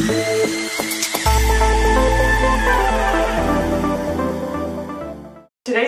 Today's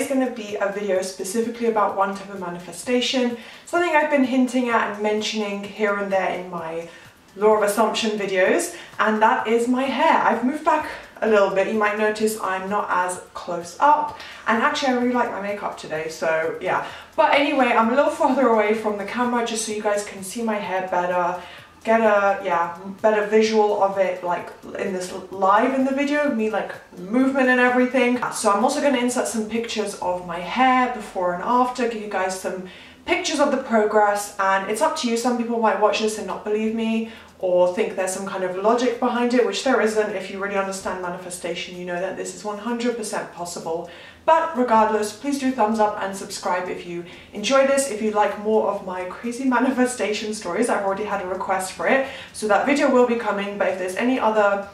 going to be a video specifically about one type of manifestation, something I've been hinting at and mentioning here and there in my law of assumption videos, and that is my hair. I've moved back a little bit. You might notice I'm not as close up, and actually I really like my makeup today, so yeah. But anyway, I'm a little farther away from the camera just so you guys can see my hair better, get a better visual of it, like in this live in the video, me like movement and everything. So I'm also going to insert some pictures of my hair before and after, give you guys some pictures of the progress, and it's up to you. Some people might watch this and not believe me or think there's some kind of logic behind it, which there isn't. If you really understand manifestation, you know that this is 100% possible. But regardless, please do thumbs up and subscribe if you enjoy this. If you like more of my crazy manifestation stories, I've already had a request for it, so that video will be coming. But if there's any other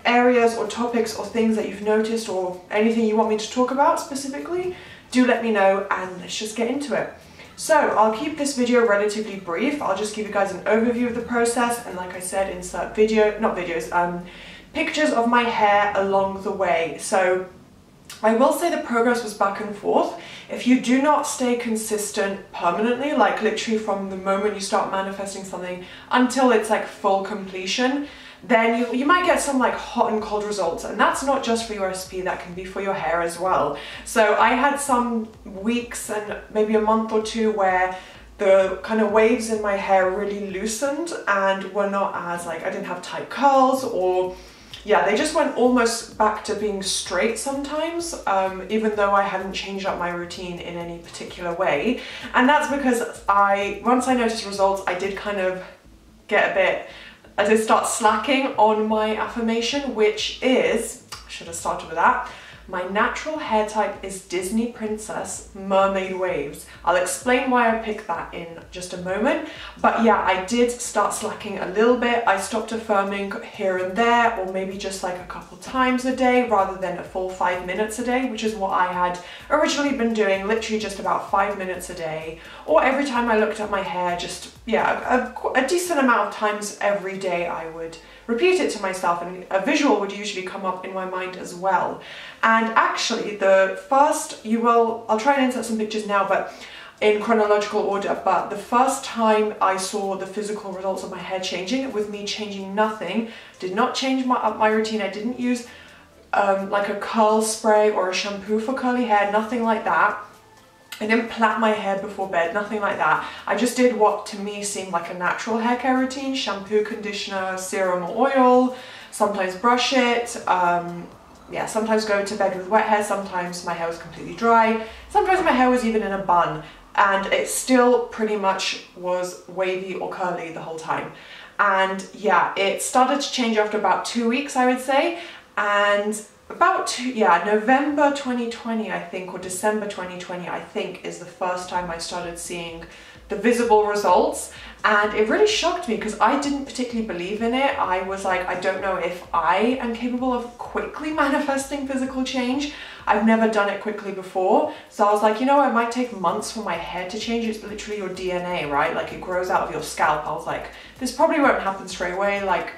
areas or topics or things that you've noticed or anything you want me to talk about specifically, do let me know, and let's just get into it. So I'll keep this video relatively brief. I'll just give you guys an overview of the process, and like I said, insert pictures of my hair along the way. So I will say the progress was back and forth. If you do not stay consistent permanently, like literally from the moment you start manifesting something until it's like full completion, then you might get some like hot and cold results, and that's not just for your SP, that can be for your hair as well. So I had some weeks and maybe a month or two where the kind of waves in my hair really loosened and were not as like, I didn't have tight curls, or yeah, they just went almost back to being straight sometimes, even though I hadn't changed up my routine in any particular way. And that's because once I noticed results, I did kind of get a bit, I did start slacking on my affirmation, which is, I should have started with that, my natural hair type is Disney Princess Mermaid Waves. I'll explain why I picked that in just a moment. But yeah, I did start slacking a little bit. I stopped affirming here and there, or maybe just like a couple times a day rather than a full 5 minutes a day, which is what I had originally been doing, literally just about 5 minutes a day, or every time I looked at my hair, just yeah, a decent amount of times every day I would repeat it to myself, and a visual would usually come up in my mind as well. And actually I'll try and insert some pictures now, but in chronological order, but the first time I saw the physical results of my hair changing, with me changing nothing, did not change my routine. I didn't use like a curl spray or a shampoo for curly hair, nothing like that. I didn't plait my hair before bed, nothing like that. I just did what to me seemed like a natural hair care routine: shampoo, conditioner, serum or oil, sometimes brush it, yeah, sometimes go to bed with wet hair, sometimes my hair was completely dry, sometimes my hair was even in a bun, and it still pretty much was wavy or curly the whole time. And yeah, it started to change after about 2 weeks, I would say, and about November 2020, I think, or December 2020, I think, is the first time I started seeing the visible results. And it really shocked me because I didn't particularly believe in it. I was like, I don't know if I am capable of quickly manifesting physical change. I've never done it quickly before. So I was like, you know, it might take months for my hair to change. It's literally your DNA, right? Like, it grows out of your scalp. I was like, this probably won't happen straight away. Like,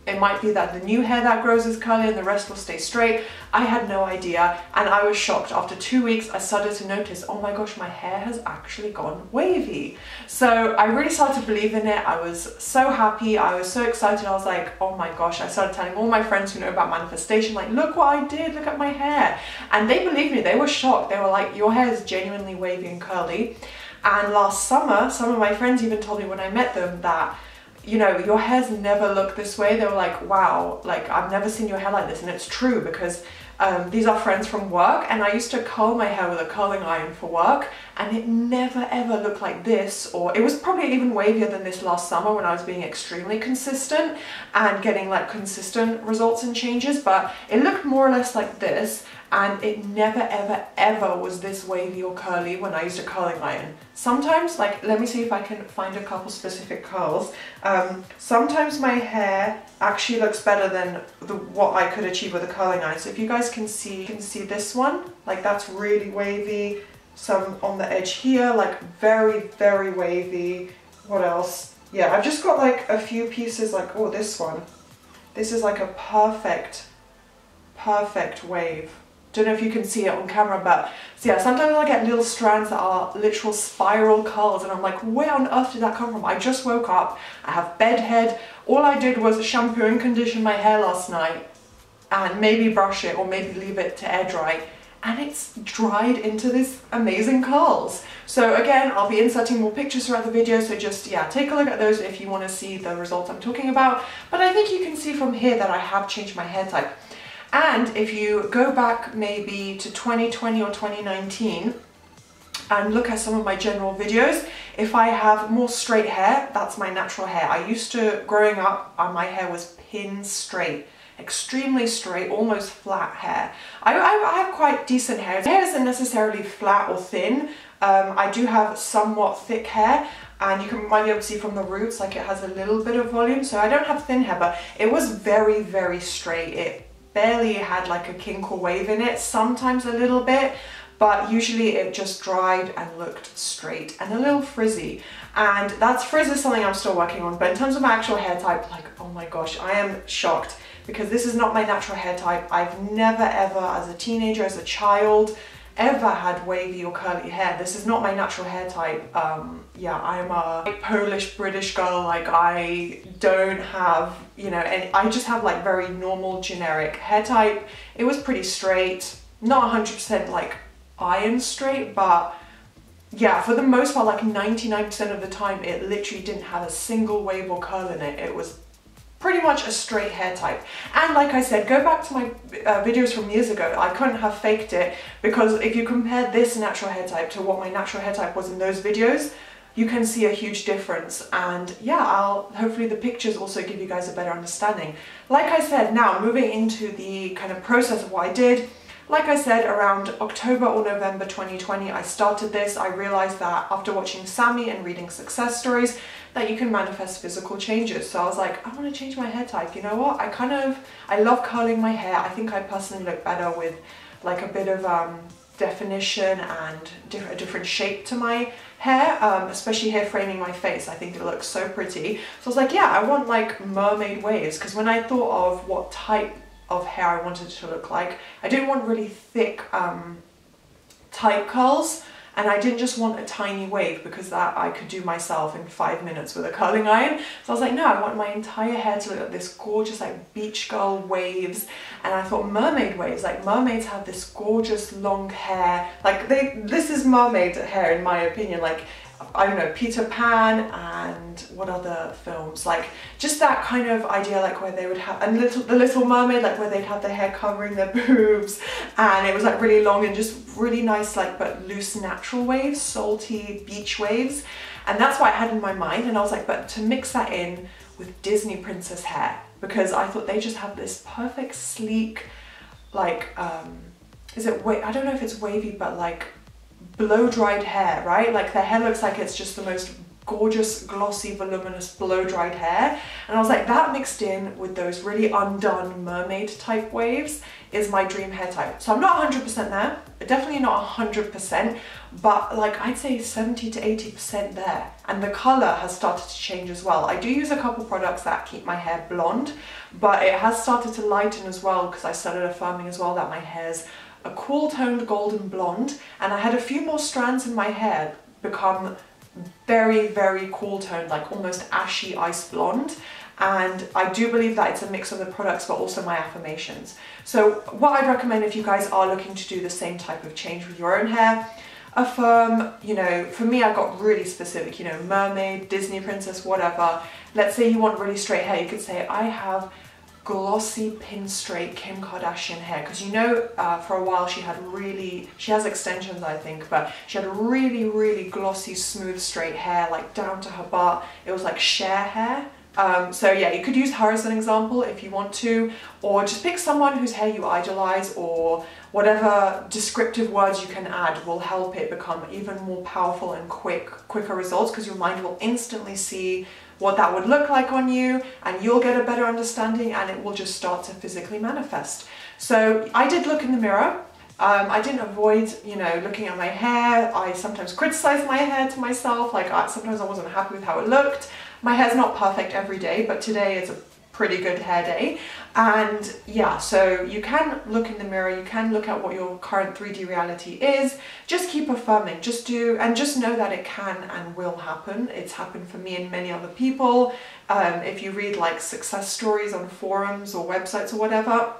it might be that the new hair that grows is curly and the rest will stay straight. I had no idea, and I was shocked. After 2 weeks, I started to notice, oh my gosh, my hair has actually gone wavy. So I really started to believe in it. I was so happy. I was so excited. I was like, oh my gosh. I started telling all my friends who know about manifestation, like, look what I did, look at my hair. And they believed me. They were shocked. They were like, your hair is genuinely wavy and curly. And last summer, some of my friends even told me when I met them that, you know, your hair's never looked this way. They were like, wow, like, I've never seen your hair like this. And it's true, because these are friends from work, and I used to curl my hair with a curling iron for work, and it never ever looked like this, or it was probably even wavier than this last summer when I was being extremely consistent and getting like consistent results and changes, but it looked more or less like this. And it never ever ever was this wavy or curly when I used a curling iron. Sometimes, like, let me see if I can find a couple specific curls. Sometimes my hair actually looks better than what I could achieve with a curling iron. So if you guys can see this one, like, that's really wavy. Some on the edge here, like, very, very wavy. What else? Yeah, I've just got like a few pieces, like, oh, this one. This is like a perfect wave. Don't know if you can see it on camera, but so yeah, sometimes I get little strands that are literal spiral curls and I'm like, where on earth did that come from? I just woke up, I have bedhead, all I did was shampoo and condition my hair last night and maybe brush it or maybe leave it to air dry, and it's dried into these amazing curls. So again, I'll be inserting more pictures throughout the video, so just, yeah, take a look at those if you want to see the results I'm talking about. But I think you can see from here that I have changed my hair type. And if you go back maybe to 2020 or 2019 and look at some of my general videos, if I have more straight hair, that's my natural hair. I used to, growing up, my hair was pin straight. Extremely straight, almost flat hair. I have quite decent hair. My hair isn't necessarily flat or thin. I do have somewhat thick hair, and you might be able to see from the roots, like it has a little bit of volume. So I don't have thin hair, but it was very, very straight. It barely had like a kink or wave in it, sometimes a little bit, but usually it just dried and looked straight and a little frizzy. And frizz is something I'm still working on. But in terms of my actual hair type, like, oh my gosh, I am shocked, because this is not my natural hair type. I've never ever, as a teenager, as a child, ever had wavy or curly hair. This is not my natural hair type. Yeah, I'm a Polish British girl. Like, I don't have, you know, and I just have like very normal generic hair type. It was pretty straight, not 100% like iron straight, but yeah, for the most part, like 99% of the time, it literally didn't have a single wave or curl in it. It was pretty much a straight hair type. And like I said, go back to my videos from years ago. I couldn't have faked it, because if you compare this natural hair type to what my natural hair type was in those videos, you can see a huge difference. And yeah, hopefully the pictures also give you guys a better understanding. Like I said, now moving into the kind of process of what I did. Like I said, around October or November 2020, I started this. I realized that after watching Sammy and reading success stories, that you can manifest physical changes. So I was like, I want to change my hair type. You know what? I love curling my hair. I think I personally look better with like a bit of definition and a different shape to my hair, especially hair framing my face. I think it looks so pretty. So I was like, yeah, I want like mermaid waves, because when I thought of what type of hair I wanted to look like, I didn't want really thick tight curls, and I didn't just want a tiny wave, because that I could do myself in 5 minutes with a curling iron. So I was like, no, I want my entire hair to look like this gorgeous like beach girl waves. And I thought mermaid waves, like mermaids have this gorgeous long hair, like this is mermaid hair in my opinion. Like, I don't know, Peter Pan and what other films, like just that kind of idea, like where they would have, and the Little Mermaid, like where they'd have their hair covering their boobs, and it was like really long and just really nice, like but loose natural waves, salty beach waves. And that's what I had in my mind. And I was like, but to mix that in with Disney princess hair, because I thought they just have this perfect sleek, like I don't know if it's wavy, but like blow-dried hair, right? Like their hair looks like it's just the most gorgeous, glossy, voluminous, blow-dried hair. And I was like, that mixed in with those really undone mermaid type waves is my dream hair type. So I'm not 100% there, definitely not 100%, but like I'd say 70 to 80% there. And the color has started to change as well. I do use a couple products that keep my hair blonde, but it has started to lighten as well, because I started affirming as well that my hair's a cool toned golden blonde, and I had a few more strands in my hair become very, very cool toned, like almost ashy ice blonde. And I do believe that it's a mix of the products, but also my affirmations. So what I'd recommend if you guys are looking to do the same type of change with your own hair, affirm, you know, for me I got really specific, you know, mermaid, Disney princess, whatever. Let's say you want really straight hair, you could say I have glossy pin straight Kim Kardashian hair, because you know for a while she has extensions I think, but she had really, really glossy smooth straight hair, like down to her butt. It was like Cher hair. So yeah, you could use her as an example if you want to, or just pick someone whose hair you idolize, or whatever descriptive words you can add will help it become even more powerful and quicker results, because your mind will instantly see what that would look like on you, and you'll get a better understanding, and it will just start to physically manifest. So I did look in the mirror. I didn't avoid, you know, looking at my hair. I sometimes criticized my hair to myself, like sometimes I wasn't happy with how it looked. My hair's not perfect every day, but today is a pretty good hair day. And yeah, so you can look in the mirror, you can look at what your current 3D reality is. Just keep affirming, just know that it can and will happen. It's happened for me and many other people. If you read like success stories on forums or websites or whatever,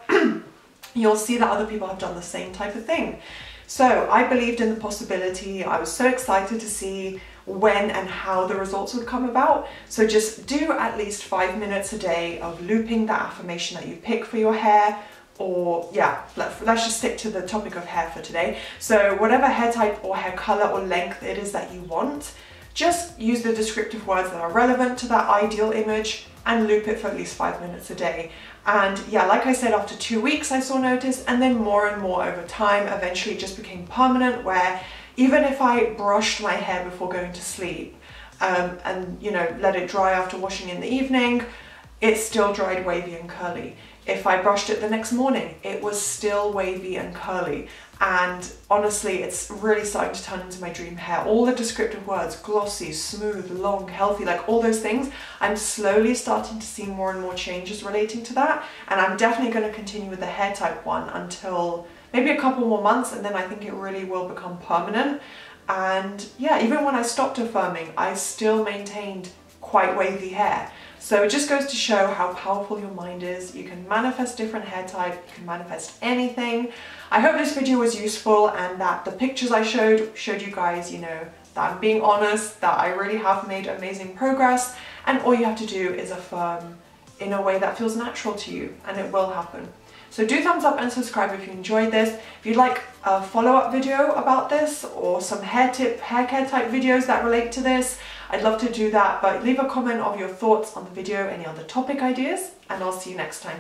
you'll see that other people have done the same type of thing. So I believed in the possibility. I was so excited to see when and how the results would come about. So just do at least 5 minutes a day of looping the affirmation that you pick for your hair, or yeah, let's just stick to the topic of hair for today. So whatever hair type or hair color or length it is that you want, just use the descriptive words that are relevant to that ideal image and loop it for at least 5 minutes a day. And yeah, like I said, after 2 weeks I saw notice, and then more and more over time, eventually it just became permanent, where even if I brushed my hair before going to sleep and you know, let it dry after washing in the evening, it still dried wavy and curly. If I brushed it the next morning, it was still wavy and curly. And honestly, it's really starting to turn into my dream hair. All the descriptive words, glossy, smooth, long, healthy, like all those things, I'm slowly starting to see more and more changes relating to that. And I'm definitely going to continue with the hair type one until maybe a couple more months, and then I think it really will become permanent. And yeah, even when I stopped affirming, I still maintained quite wavy hair. So it just goes to show how powerful your mind is. You can manifest different hair type, you can manifest anything. I hope this video was useful and that the pictures I showed you guys, you know, that I'm being honest, that I really have made amazing progress, and all you have to do is affirm in a way that feels natural to you, and it will happen. So do thumbs up and subscribe if you enjoyed this. If you'd like a follow-up video about this or some hair care type videos that relate to this, I'd love to do that, but leave a comment of your thoughts on the video, any other topic ideas, and I'll see you next time.